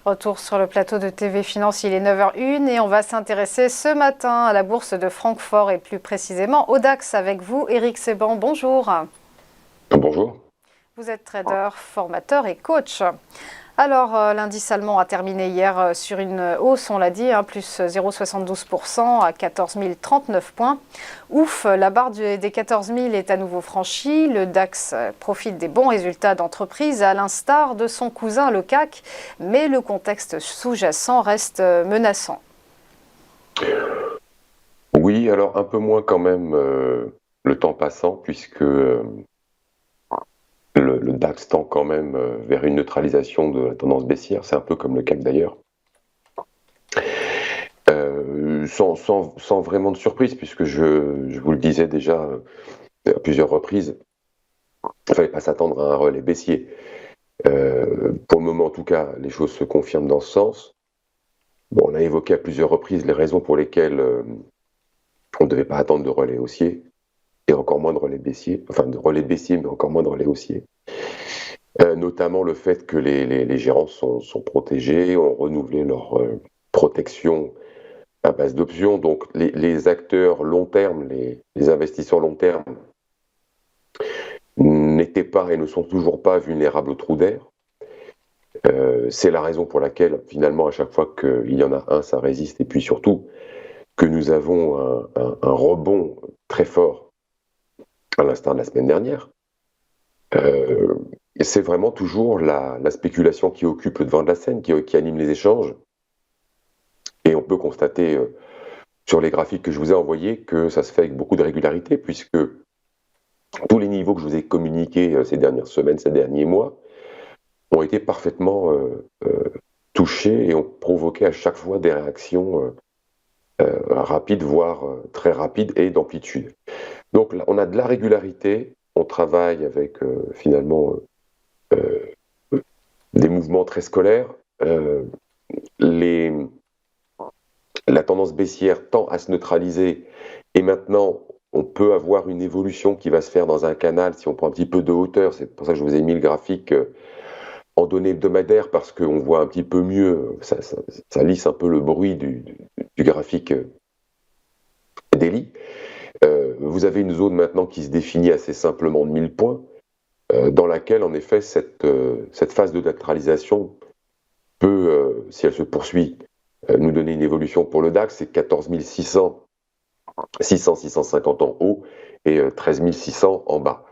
Retour sur le plateau de TV Finance, il est 9h01 et on va s'intéresser ce matin à la bourse de Francfort et plus précisément au DAX avec vous, Éric Seban. Bonjour. Bonjour. Vous êtes trader, formateur et coach. Alors, l'indice allemand a terminé hier sur une hausse, on l'a dit, plus 0,72% à 14 039 points. Ouf, la barre des 14 000 est à nouveau franchie. Le DAX profite des bons résultats d'entreprise à l'instar de son cousin le CAC, mais le contexte sous-jacent reste menaçant. Oui, alors un peu moins quand même le temps passant, puisque le DAX tend quand même vers une neutralisation de la tendance baissière, c'est un peu comme le CAC d'ailleurs. Sans vraiment de surprise, puisque je vous le disais déjà à plusieurs reprises, il ne fallait pas s'attendre à un relais baissier. Pour le moment en tout cas, les choses se confirment dans ce sens. Bon, on a évoqué à plusieurs reprises les raisons pour lesquelles on ne devait pas attendre de relais haussier, et encore moins de relais baissier, enfin de relais baissier, mais encore moins de relais haussier. Notamment le fait que les gérants sont protégés, ont renouvelé leur protection à base d'options. Donc les acteurs long terme, les investisseurs long terme, n'étaient pas et ne sont toujours pas vulnérables au trou d'air. C'est la raison pour laquelle finalement à chaque fois qu'il y en a un, ça résiste, et puis surtout que nous avons un rebond très fort à l'instar de la semaine dernière. C'est vraiment toujours la spéculation qui occupe le devant de la scène, qui anime les échanges. Et on peut constater sur les graphiques que je vous ai envoyés que ça se fait avec beaucoup de régularité, puisque tous les niveaux que je vous ai communiqués ces dernières semaines, ces derniers mois, ont été parfaitement touchés et ont provoqué à chaque fois des réactions rapides, voire très rapides et d'amplitude. Donc là, on a de la régularité, on travaille avec finalement des mouvements très scolaires. La tendance baissière tend à se neutraliser et maintenant on peut avoir une évolution qui va se faire dans un canal si on prend un petit peu de hauteur. C'est pour ça que je vous ai mis le graphique en données hebdomadaires, parce qu'on voit un petit peu mieux, ça lisse un peu le bruit du graphique daily. Vous avez une zone maintenant qui se définit assez simplement de 1000 points, dans laquelle en effet cette phase de neutralisation peut, si elle se poursuit, nous donner une évolution pour le DAX. C'est 14 600, 650 en haut et 13 600 en bas.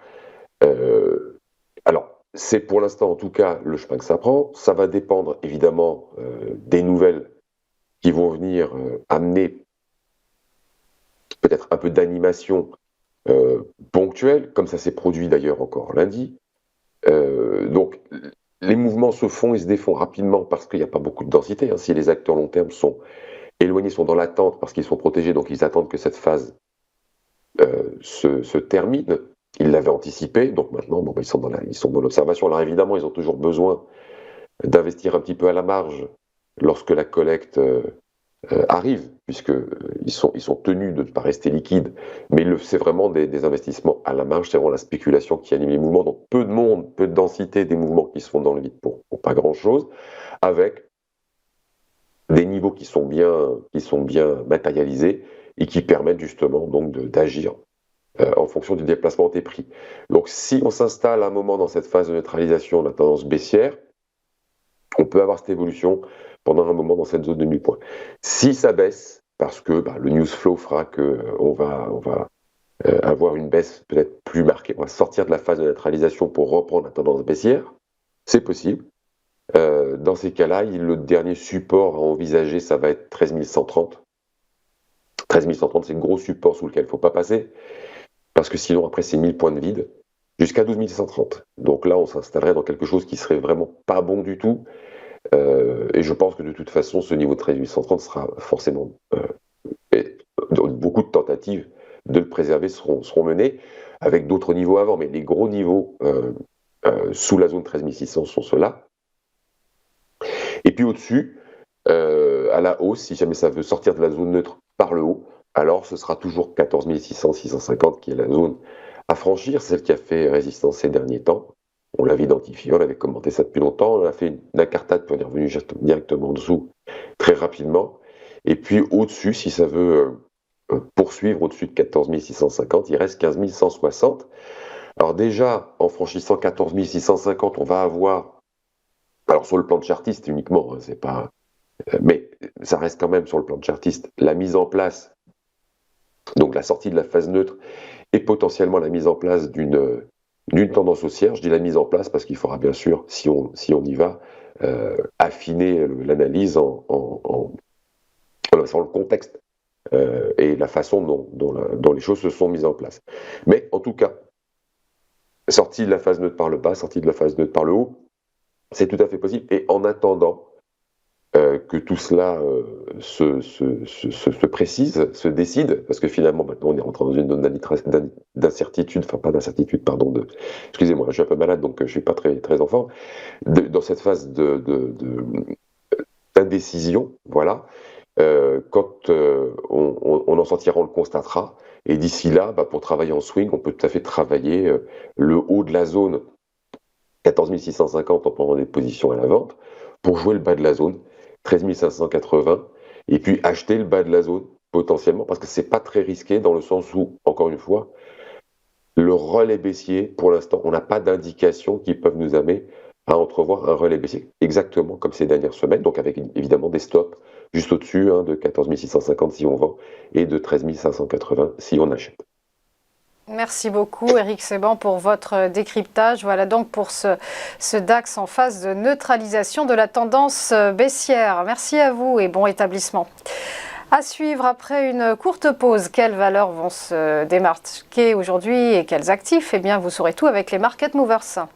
Alors, c'est pour l'instant en tout cas le chemin que ça prend. Ça va dépendre évidemment des nouvelles qui vont venir amener peut-être un peu d'animation ponctuelle, comme ça s'est produit d'ailleurs encore lundi. Donc les mouvements se font et se défont rapidement parce qu'il n'y a pas beaucoup de densité. Si les acteurs long terme sont éloignés, sont dans l'attente parce qu'ils sont protégés, donc ils attendent que cette phase se termine. Ils l'avaient anticipé, donc maintenant ils sont dans l'observation. Alors évidemment, ils ont toujours besoin d'investir un petit peu à la marge lorsque la collecte arrive, puisqu'ils sont tenus de ne pas rester liquides, mais c'est vraiment des investissements à la marge, c'est vraiment la spéculation qui anime les mouvements. Donc peu de monde, peu de densité, des mouvements qui se font dans le vide pour pas grand-chose, avec des niveaux qui sont bien matérialisés et qui permettent justement donc d'agir en fonction du déplacement des prix. Donc si on s'installe à un moment dans cette phase de neutralisation de la tendance baissière, on peut avoir cette évolution pendant un moment dans cette zone de 1000 points. Si ça baisse, parce que le news flow fera qu'on va avoir une baisse peut-être plus marquée, on va sortir de la phase de neutralisation pour reprendre la tendance baissière, c'est possible. Dans ces cas-là, le dernier support à envisager, ça va être 13 130. 13 130, c'est le gros support sous lequel il ne faut pas passer, parce que sinon, après, c'est 1000 points de vide, jusqu'à 12 130. Donc là, on s'installerait dans quelque chose qui serait vraiment pas bon du tout. Et je pense que de toute façon, ce niveau de 13 830 sera forcément... beaucoup de tentatives de le préserver seront menées, avec d'autres niveaux avant, mais les gros niveaux sous la zone 13 600 sont ceux-là. Et puis au-dessus, à la hausse, si jamais ça veut sortir de la zone neutre par le haut, alors ce sera toujours 14 600, 650 qui est la zone à franchir, celle qui a fait résistance ces derniers temps. On l'avait identifié, on avait commenté ça depuis longtemps, on a fait une incartade, puis on est revenu directement en dessous très rapidement. Et puis au-dessus, si ça veut poursuivre au-dessus de 14 650, il reste 15 160. Alors déjà, en franchissant 14 650, on va avoir, alors sur le plan de chartiste uniquement, hein, c'est pas, mais ça reste quand même sur le plan de chartiste, la mise en place, donc la sortie de la phase neutre et potentiellement la mise en place d'une tendance haussière. Je dis la mise en place parce qu'il faudra bien sûr, si on y va, affiner l'analyse sur le contexte et la façon dont les choses se sont mises en place. Mais en tout cas, sortie de la phase neutre par le bas, sortie de la phase neutre par le haut, c'est tout à fait possible. Et en attendant que tout cela se précise, se décide, parce que finalement, maintenant, on est rentré dans une zone d'incertitude, enfin pas d'incertitude, pardon, excusez-moi, je suis un peu malade, donc je suis pas très, très en forme, dans cette phase d'indécision, voilà. Quand on en sortira, on le constatera. Et d'ici là, pour travailler en swing, on peut tout à fait travailler le haut de la zone 14 650 en prenant des positions à la vente pour jouer le bas de la zone 13 580 et puis acheter le bas de la zone potentiellement parce que c'est pas très risqué dans le sens où, encore une fois, le relais baissier, pour l'instant, on n'a pas d'indications qui peuvent nous amener à entrevoir un relais baissier, exactement comme ces dernières semaines, donc avec évidemment des stops juste au-dessus de 14 650 si on vend et de 13 580 si on achète. Merci beaucoup Eric Seban pour votre décryptage. Voilà donc pour ce DAX en phase de neutralisation de la tendance baissière. Merci à vous et bon établissement. À suivre après une courte pause, quelles valeurs vont se démarquer aujourd'hui et quels actifs? Eh bien, vous saurez tout avec les Market Movers.